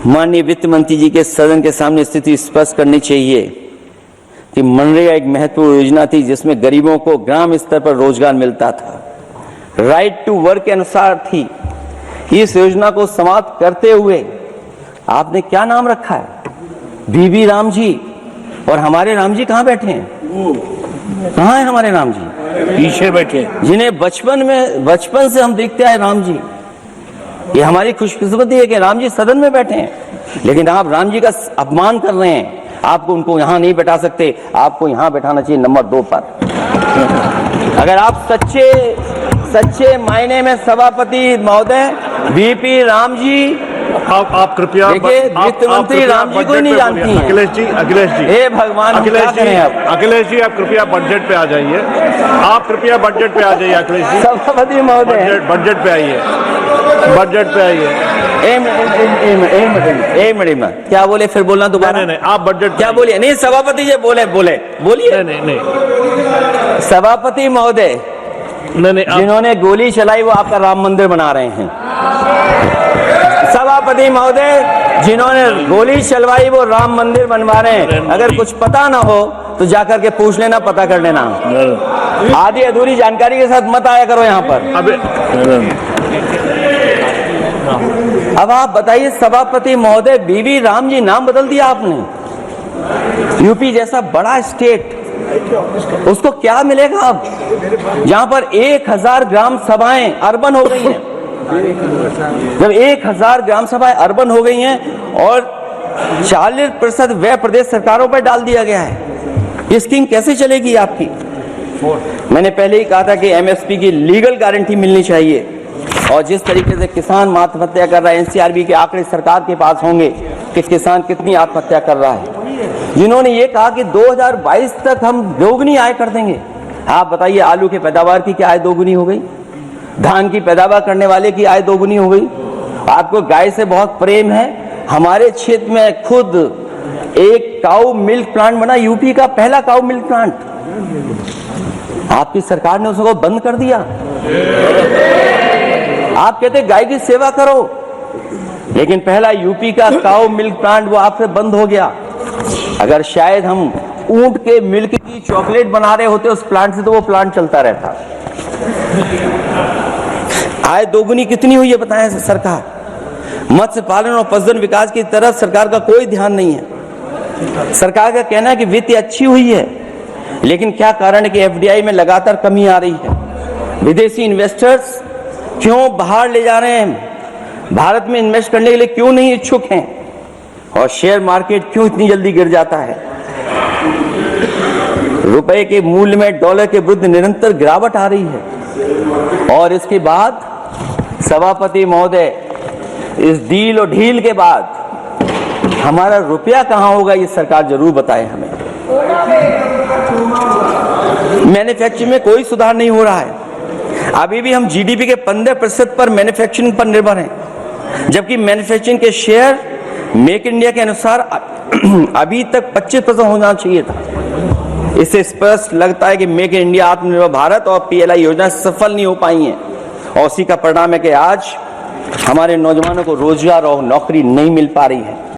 माननीय वित्त मंत्री जी के सदन के सामने स्थिति स्पष्ट करनी चाहिए कि मनरेगा एक महत्वपूर्ण योजना थी जिसमें गरीबों को ग्राम स्तर पर रोजगार मिलता था, राइट टू वर्क के अनुसार थी। इस योजना को समाप्त करते हुए आपने क्या नाम रखा है? बीबी राम जी। और हमारे राम जी कहाँ बैठे हैं? कहाँ है हमारे राम जी? पीछे बैठे, जिन्हें बचपन से हम देखते आए राम जी। ये हमारी खुशकिस्मती है कि राम जी सदन में बैठे हैं, लेकिन आप राम जी का अपमान कर रहे हैं। आपको उनको यहां नहीं बैठा सकते, आपको यहां बैठाना चाहिए नंबर 2 पर। अगर आप सच्चे मायने में सभापति महोदय वीपी राम जी, आप कृपया देखिए वित्त मंत्री राम जी को नहीं जानती हैं। अखिलेश जी हे भगवान, अखिलेश जी आप कृपया बजट पे आ जाइए। आप कृपया बजट पे आ जाइए अखिलेश जी। सभापति महोदय बजट पे आइए, बजट पे आइए। एक मिनट क्या बोले? फिर बोलना दोबारा। नहीं, आप बजट क्या बोलिए? नहीं, सभापति जी बोलिए। नहीं सभापति महोदय, नहीं, जिन्होंने गोली चलाई वो आपका राम मंदिर बना रहे हैं। सभापति महोदय, जिन्होंने गोली चलवाई वो राम मंदिर बनवा रहे हैं। अगर कुछ पता ना हो तो जाकर के पूछ लेना, पता कर लेना। आधी अधूरी जानकारी के साथ मत आया करो यहाँ पर। अब आप बताइए सभापति महोदय, बीबी राम जी नाम बदल दिया आपने। यूपी जैसा बड़ा स्टेट, उसको क्या मिलेगा अब, जहां पर 1000 ग्राम सभाएं अर्बन हो गई हैं। जब 1000 ग्राम सभाएं अर्बन हो गई हैं और 40% व्यय प्रदेश सरकारों पर डाल दिया गया है, ये स्कीम कैसे चलेगी आपकी? मैंने पहले ही कहा था कि एमएसपी की लीगल गारंटी मिलनी चाहिए। और जिस तरीके से किसान आत्महत्या कर रहा है, एनसीआरबी के आंकड़े सरकार के पास होंगे कि किसान कितनी आत्महत्या कर रहा है। जिन्होंने ये कहा कि 2022 तक हम दोगुनी आय कर देंगे। आप बताइए, आलू की पैदावार की क्या आय दोगुनी हो गई? धान की पैदावार करने वाले की आय दोगुनी हो गई। आपको गाय से बहुत प्रेम है। हमारे क्षेत्र में खुद एक काऊ मिल्क प्लांट बना, यूपी का पहला काऊ मिल्क प्लांट। आपकी सरकार ने उसको बंद कर दिया। आप कहते गाय की सेवा करो, लेकिन पहला यूपी का काऊ मिल्क प्लांट वो आपसे बंद हो गया। अगर शायद हम ऊंट के मिल्क की चॉकलेट बना रहे होते उस प्लांट से, तो वो प्लांट चलता रहता। आय दोगुनी कितनी हुई है बताएं सरकार? मत्स्य पालन और पशुधन विकास की तरफ सरकार का कोई ध्यान नहीं है। सरकार का कहना है कि वित्त अच्छी हुई है, लेकिन क्या कारण है कि एफडीआई में लगातार कमी आ रही है? विदेशी इन्वेस्टर्स क्यों बाहर ले जा रहे हैं? भारत में इन्वेस्ट करने के लिए क्यों नहीं इच्छुक हैं? और शेयर मार्केट क्यों इतनी जल्दी गिर जाता है? रुपए के मूल्य में डॉलर के विरुद्ध निरंतर गिरावट आ रही है। और इसके बाद सभापति महोदय, इस डील और ढील के बाद हमारा रुपया कहां होगा, ये सरकार जरूर बताए हमें। मैन्युफैक्चरिंग में कोई सुधार नहीं हो रहा है। अभी भी हम जीडीपी के 15% पर मैन्युफैक्चरिंग पर निर्भर हैं, जबकि मैन्युफैक्चरिंग के शेयर मेक इंडिया के अनुसार अभी तक 25% होना चाहिए था। इससे स्पष्ट लगता है कि मेक इन इंडिया, आत्मनिर्भर भारत और पीएलआई योजना सफल नहीं हो पाई हैं। और उसी का परिणाम है कि आज हमारे नौजवानों को रोजगार और नौकरी नहीं मिल पा रही है।